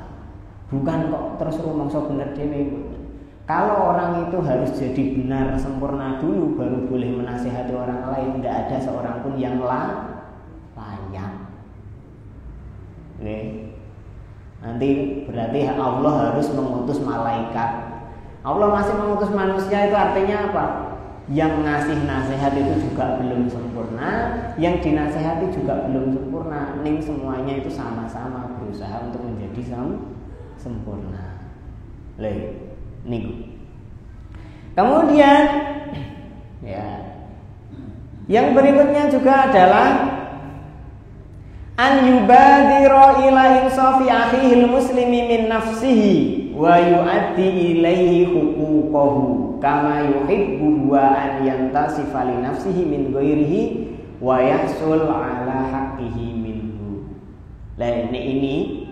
Bukan kok terus rumangsa bener dhewe. Kalau orang itu harus jadi benar sempurna dulu baru boleh menasehati orang lain, tidak ada seorang pun yang layak. Nanti berarti Allah harus mengutus malaikat. Allah masih mengutus manusia, itu artinya apa? Yang ngasih nasihat itu juga belum sempurna, yang dinasehati juga belum sempurna. Ning semuanya itu sama-sama berusaha untuk menjadi sempurna. Niku. Kemudian yang berikutnya juga adalah an yubadira ila insafi akhihil muslimi min nafsihi wa yu'addi ilaihi huquqahu kama yuhibbu wa an yantasifa li nafsihi min ghairihi wa yahsul ala haqqihi minhu.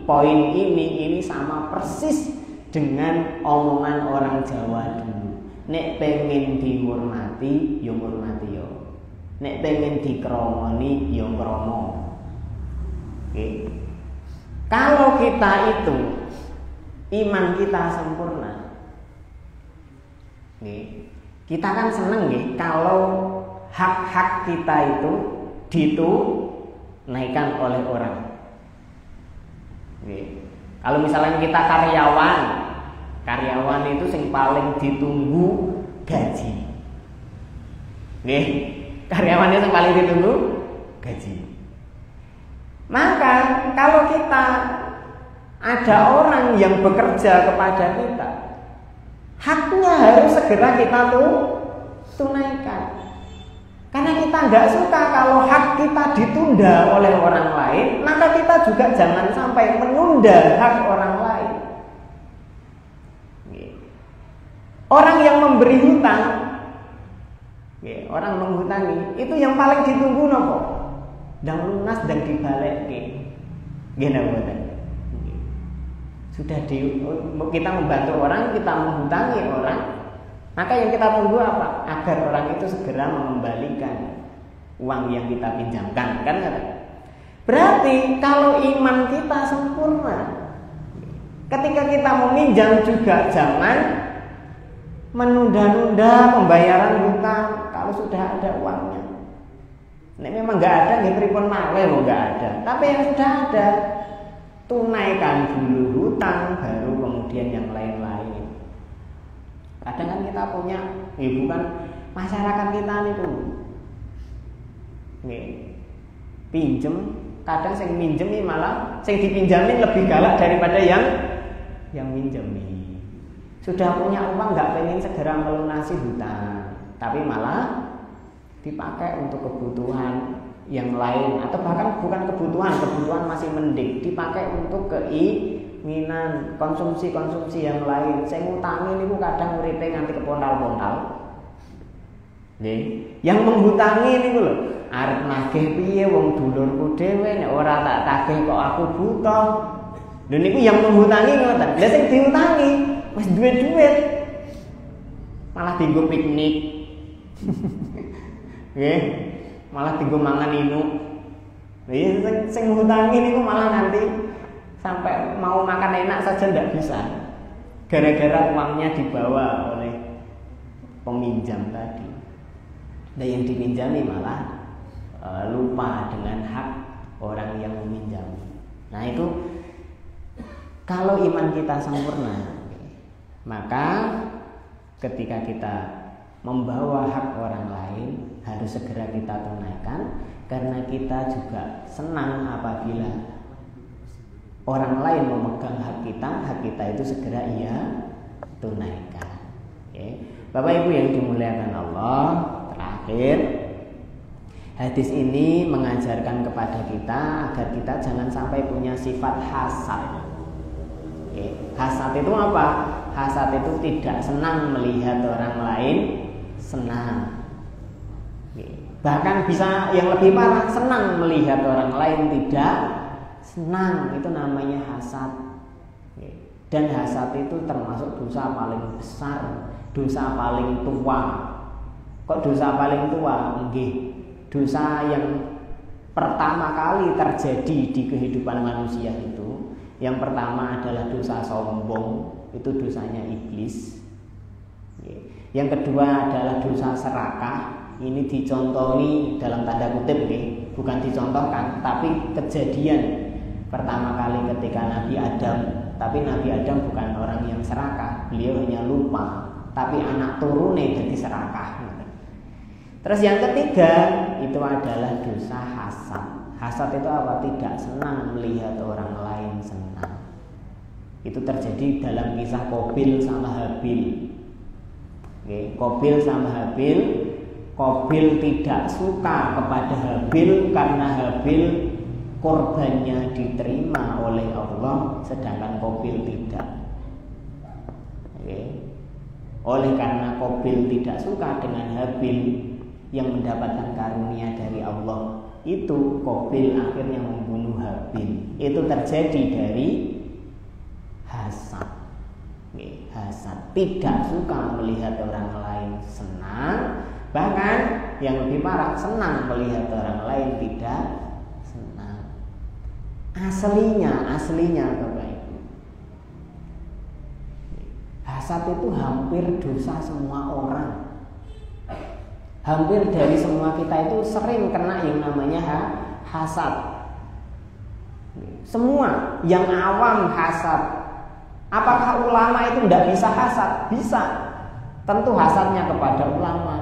Poin ini sama persis dengan omongan orang Jawa dulu. Nek pengen dihormati, yo ngurmati yo. Nek pengen dikromoni, yo kromo. Kalau kita itu iman kita sempurna, kita kan seneng kalau hak-hak kita itu ditunaikan oleh orang. Kalau misalnya kita karyawan itu yang paling ditunggu gaji. Karyawan itu yang paling ditunggu gaji. Maka kalau kita ada orang yang bekerja kepada kita, haknya harus segera kita tunaikan. Karena kita nggak suka kalau hak kita ditunda oleh orang lain, maka kita juga jangan sampai menunda hak orang lain. Orang yang memberi hutang, orang menghutangi, itu yang paling ditunggu nopo? Dan lunas dan dibalik sudah kita membantu orang, kita menghutangi orang, maka yang kita tunggu apa? Agar orang itu segera mengembalikan uang yang kita pinjamkan, kan? Berarti kalau iman kita sempurna, ketika kita meminjam juga jangan menunda-nunda pembayaran hutang kalau sudah ada uangnya. Nek memang nggak ada, nggih pripun malih nggak ada. Tapi yang sudah ada, tunaikan dulu hutang, baru kemudian yang lain-lain. Kadang kan kita punya, bukan masyarakat kita niku, pinjem. Kadang sing minjem malah sing dipinjamin lebih galak daripada yang minjemi. Sudah punya uang nggak pengen segera melunasi hutang, tapi malah dipakai untuk kebutuhan yang lain, atau bahkan bukan kebutuhan masih mending, dipakai untuk keinginan konsumsi yang lain. Saya ngutangi niku kadang uripe nganti kepontal-pontal. Yang menghutangi niku lho, arep nagih piye wong dulurku dhewe nek ora tak tagih kok aku buta. Lha niku yang menghutangi ngoten. Lah sing diutangi wis duwe duit. Malah dienggo piknik. Nggih, malah dienggo mangan inuk. Iya, sing ngutangi niku malah nanti sampai mau makan enak saja ndak bisa. Gara-gara uangnya dibawa oleh peminjam tadi. Dan yang dipinjami malah lupa dengan hak orang yang meminjam. Nah itu kalau iman kita sempurna, maka ketika kita membawa hak orang lain harus segera kita tunaikan, karena kita juga senang apabila orang lain memegang hak kita itu segera ia tunaikan. Oke. Bapak Ibu yang dimuliakan Allah, terakhir hadis ini mengajarkan kepada kita agar kita jangan sampai punya sifat hasad. Oke. Hasad itu apa? Hasad itu tidak senang melihat orang lain senang. Bahkan bisa yang lebih parah, senang melihat orang lain tidak senang. Itu namanya hasad. Dan hasad itu termasuk dosa paling besar, dosa paling tua. Kok dosa paling tua? Nggih, dosa yang pertama kali terjadi di kehidupan manusia itu, yang pertama adalah dosa sombong, itu dosanya iblis. Yang kedua adalah dosa serakah. Ini dicontohi dalam tanda kutip, bukan dicontohkan, tapi kejadian pertama kali ketika Nabi Adam. Tapi Nabi Adam bukan orang yang serakah, beliau hanya lupa, tapi anak turunnya jadi serakah. Terus yang ketiga itu adalah dosa hasad. Hasad itu apa? Tidak senang melihat orang lain senang. Itu terjadi dalam kisah Qabil sama Habil. Qabil sama Habil. Qabil tidak suka kepada Habil karena Habil korbannya diterima oleh Allah, sedangkan Qabil tidak. Oleh karena Qabil tidak suka dengan Habil yang mendapatkan karunia dari Allah, itu Qabil akhirnya membunuh Habil. Itu terjadi dari hasad. Hasad, tidak suka melihat orang lain senang. Bahkan yang lebih parah, senang melihat orang lain tidak senang. Aslinya Bapak Ibu, hasad itu hampir dosa semua orang. Hampir dari semua kita itu sering kena yang namanya hasad. Semua yang awam hasad. Apakah ulama itu tidak bisa hasad? Bisa. Tentu hasadnya kepada ulama.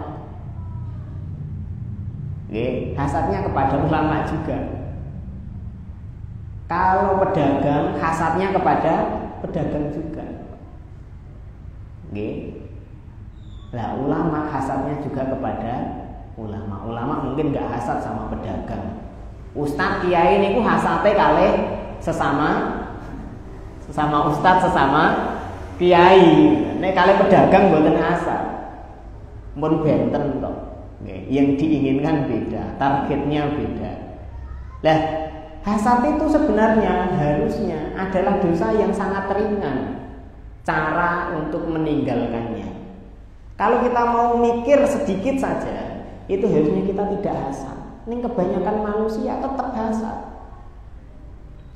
Hasadnya kepada ulama juga. Kalau pedagang, hasadnya kepada pedagang juga. Nah, ulama hasadnya juga kepada ulama. Ulama mungkin gak hasad sama pedagang. Ustadz kiai niku hasate kalih sesama ustadz sesama kiai. Nek kalih pedagang mboten hasad. Mun benten kok. Yang diinginkan beda, targetnya beda. Lah, hasad itu sebenarnya harusnya adalah dosa yang sangat ringan. Cara untuk meninggalkannya. Kalau kita mau mikir sedikit saja, itu harusnya kita tidak hasad. Ini kebanyakan manusia tetap hasad.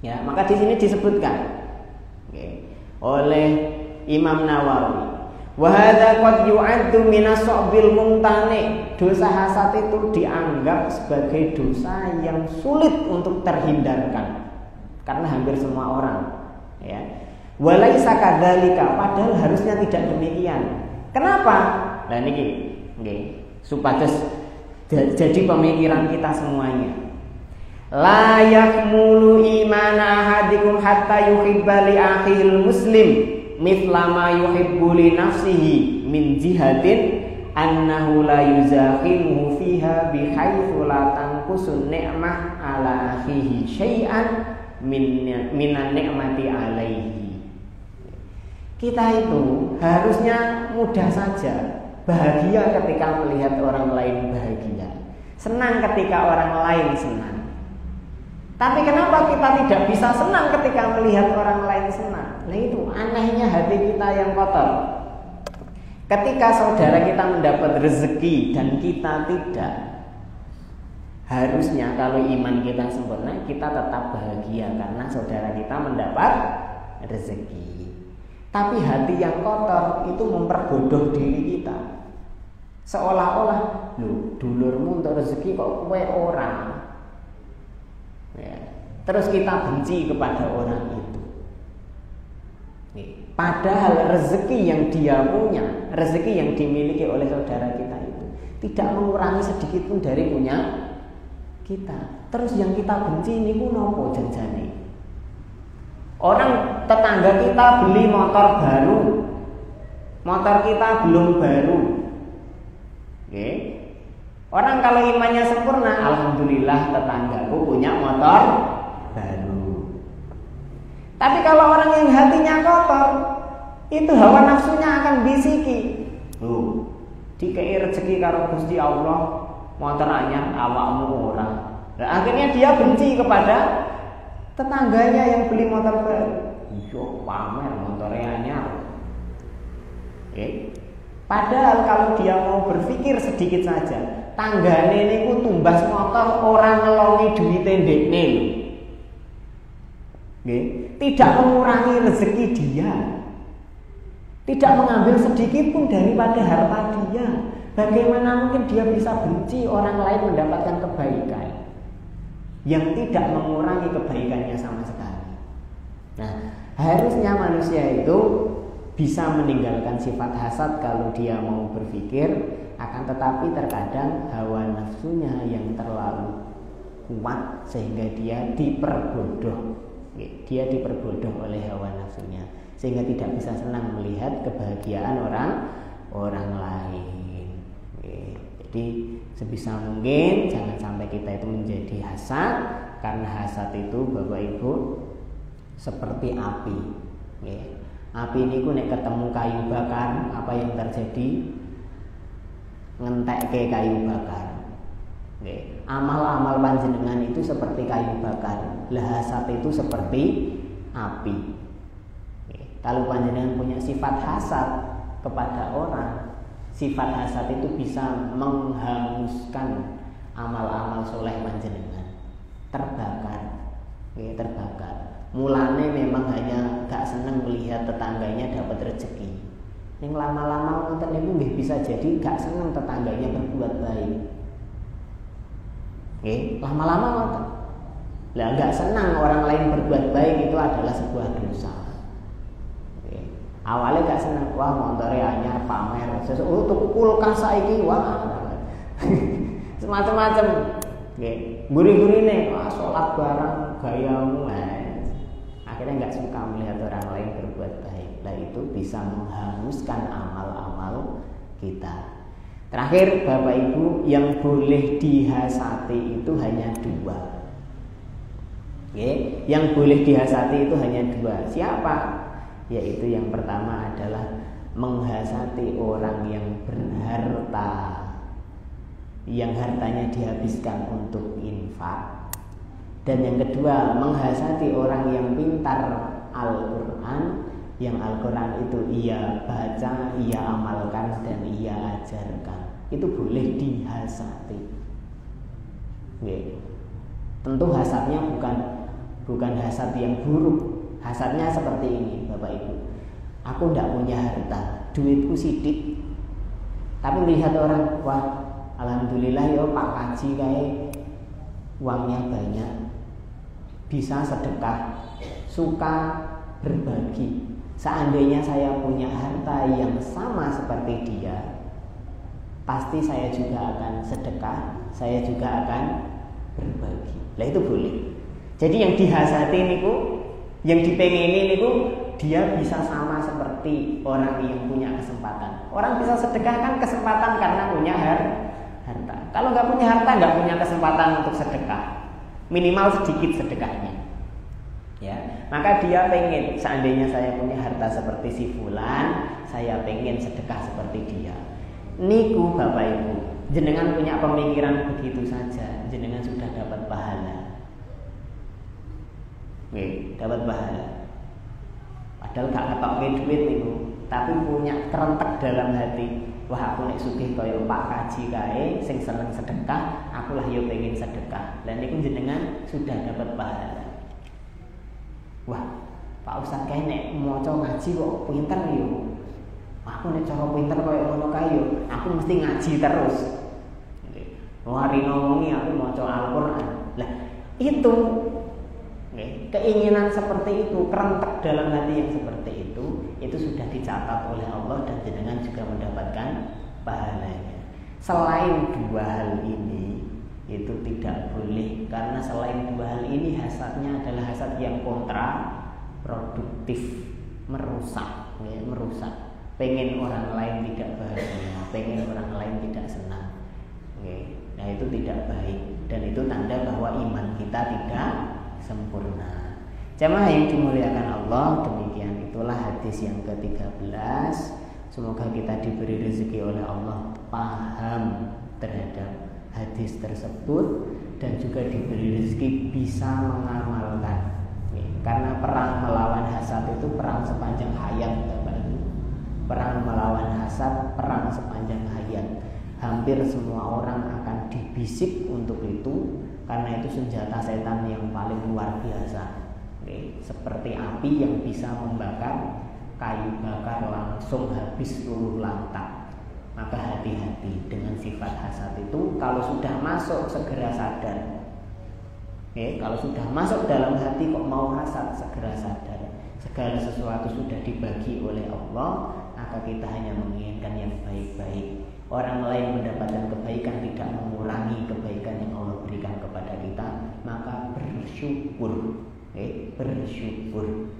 Ya, maka di sini disebutkan oleh Imam Nawawi, wa hadza qad yu'addu minas sa'bil mumtani. Dosa hasad itu dianggap sebagai dosa yang sulit untuk terhindarkan karena hampir semua orang, ya. Walaisa kadzalika, padahal harusnya tidak demikian. Kenapa? Nah niki nggih, supados jadi pemikiran kita semuanya. La yakmulu imana ahadikum hatta yuhibba li akhihil muslim mithla ma yuhibbu li nafsihi min jihatin annahu la yuzahimuhu fiha bihaitsu la tanqusun ni'mah ala akhihi syai'an minan ni'mati alaihi. Kita itu harusnya mudah saja bahagia ketika melihat orang lain bahagia. senang ketika orang lain senang. Tapi kenapa kita tidak bisa senang ketika melihat orang lain senang? Nah itu anehnya hati kita yang kotor. Ketika saudara kita mendapat rezeki dan kita tidak, harusnya kalau iman kita sempurna, kita tetap bahagia karena saudara kita mendapat rezeki. Tapi hati yang kotor itu memperbodoh diri kita. Seolah-olah, loh, dulurmu untuk rezeki kok kowe orang. Ya. Terus kita benci kepada orang itu. Padahal rezeki yang dia punya, rezeki yang dimiliki oleh saudara kita itu tidak mengurangi sedikit pun dari punya kita. Terus yang kita benci ini pun nopo janjane. Orang tetangga kita beli motor baru, motor kita belum baru. Oke. Orang kalau imannya sempurna, alhamdulillah tetanggaku punya motor baru. Tapi kalau orang yang hatinya kotor, itu hawa nafsunya akan bisiki. Loh, dikei rezeki karo Gusti Allah, motor anyar awakmu ora. Nah, akhirnya dia benci kepada tetangganya yang beli motor baru. Yo pamer motornya anyar. Oke. Padahal kalau dia mau berpikir sedikit saja, tanggane niku tumbas motor orang ngelongi duwite ndekne lho. Nggih, tidak mengurangi rezeki dia. Tidak mengambil sedikit pun daripada harta dia. Bagaimana mungkin dia bisa benci orang lain mendapatkan kebaikan yang tidak mengurangi kebaikannya sama sekali. Nah, harusnya manusia itu bisa meninggalkan sifat hasad kalau dia mau berpikir, akan tetapi terkadang hawa nafsunya yang terlalu kuat sehingga dia diperbodoh. Dia diperbodoh oleh hawa nafsunya sehingga tidak bisa senang melihat kebahagiaan orang lain. Jadi sebisa mungkin jangan sampai kita itu menjadi hasad, karena hasad itu Bapak Ibu seperti api. Api ini nek ketemu kayu bakar, apa yang terjadi? Ngentekke kayu bakar. Amal-amal panjenengan itu seperti kayu bakar. Lah hasad itu seperti api. Kalau panjenengan punya sifat hasad kepada orang, sifat hasad itu bisa menghanguskan amal-amal soleh panjenengan. Terbakar. Terbakar. Mulane memang hanya gak seneng melihat tetangganya dapat rezeki. Yang lama-lama ngoten niku nggih bisa jadi gak seneng tetangganya berbuat baik. Lama-lama ngoten. Lah gak senang orang lain berbuat baik itu adalah sebuah dosa. Awalnya gak seneng, wah montore anyar pamer, oh tuku kulkas saiki, wah semacam-macam. Guri-gurine, wah sholat bareng gayamu. Akhirnya nggak suka melihat orang lain berbuat baik. Nah itu bisa menghanguskan amal-amal kita. Terakhir Bapak Ibu, yang boleh dihasati itu hanya dua. Yang boleh dihasati itu hanya dua. Siapa? Yaitu yang pertama adalah menghasati orang yang berharta, yang hartanya dihabiskan untuk infak. Dan yang kedua, menghasati orang yang pintar Al-Quran, yang Al-Quran itu ia baca, ia amalkan, dan ia ajarkan. Itu boleh dihasati. Tentu hasadnya bukan hasad yang buruk. Hasadnya seperti ini, Bapak Ibu. Aku tidak punya harta, duitku sidik. Tapi melihat orang, wah alhamdulillah ya Pak Kaji kayak uangnya banyak, bisa sedekah, suka berbagi. Seandainya saya punya harta yang sama seperti dia, pasti saya juga akan sedekah, saya juga akan berbagi. Lah itu boleh. Jadi yang dihasati niku, yang dipengini niku, dia bisa sama seperti orang yang punya kesempatan. Orang bisa sedekah kan kesempatan karena punya harta. Kalau nggak punya harta, nggak punya kesempatan untuk sedekah. Minimal sedikit sedekahnya. Ya, maka dia pengen, seandainya saya punya harta seperti si fulan, saya pengen sedekah seperti dia. Niku Bapak Ibu, jenengan punya pemikiran begitu saja, jenengan sudah dapat pahala. Oke, dapat pahala. Padahal gak ngetokke duit itu, tapi punya kerentek dalam hati. Wah, aku nek sugih kaya Pak Kaji kae sing seneng sedekah, aku lah yo pengen sedekah. Lah niku jenengan sudah dapat pahala. Wah, Pak Ustaz kae nek maca ngaji kok pinter yo. Aku nek cara pinter kaya ngono kae yo, aku mesti ngaji terus. Wari ngomongi aku maca Al-Qur'an. Lah, itu keinginan seperti itu, kerentek dalam hati yang seperti itu sudah dicatat oleh Allah dan jenengan juga mendapatkan pahalanya. Selain dua hal ini itu tidak boleh, karena selain dua hal ini hasadnya adalah hasad yang kontraproduktif, merusak. Pengen orang lain tidak bahagia, pengen orang lain tidak senang. Nah itu tidak baik dan itu tanda bahwa iman kita tidak sempurna. Jamaah yang dimuliakan Allah, demikian itulah hadis yang ke-13. Semoga kita diberi rezeki oleh Allah paham terhadap hadis tersebut dan juga diberi rezeki bisa mengamalkan. Karena perang melawan hasad itu perang sepanjang hayat, Bapak Ibu. Perang melawan hasad, perang sepanjang hayat. Hampir semua orang akan dibisik untuk itu, karena itu senjata setan yang paling luar biasa. Seperti api yang bisa membakar kayu bakar langsung habis luluh lantak. Maka hati-hati dengan sifat hasad itu. Kalau sudah masuk segera sadar. Kalau sudah masuk dalam hati kok mau hasad, segera sadar. Segala sesuatu sudah dibagi oleh Allah, maka kita hanya menginginkan yang baik-baik. Orang lain mendapatkan kebaikan tidak mengurangi kebaikan yang Allah berikan kepada kita, maka bersyukur. Bersyukur.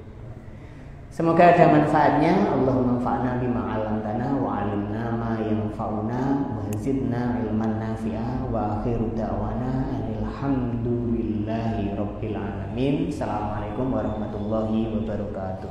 Semoga ada manfaatnya. Allahumma anfa'na bima 'allamtana wa 'allimna ma yanfa'una wa zidna ilman nafi'a wa akhiru da'wana alhamdulillahi rabbil alamin. Assalamualaikum warahmatullahi wabarakatuh.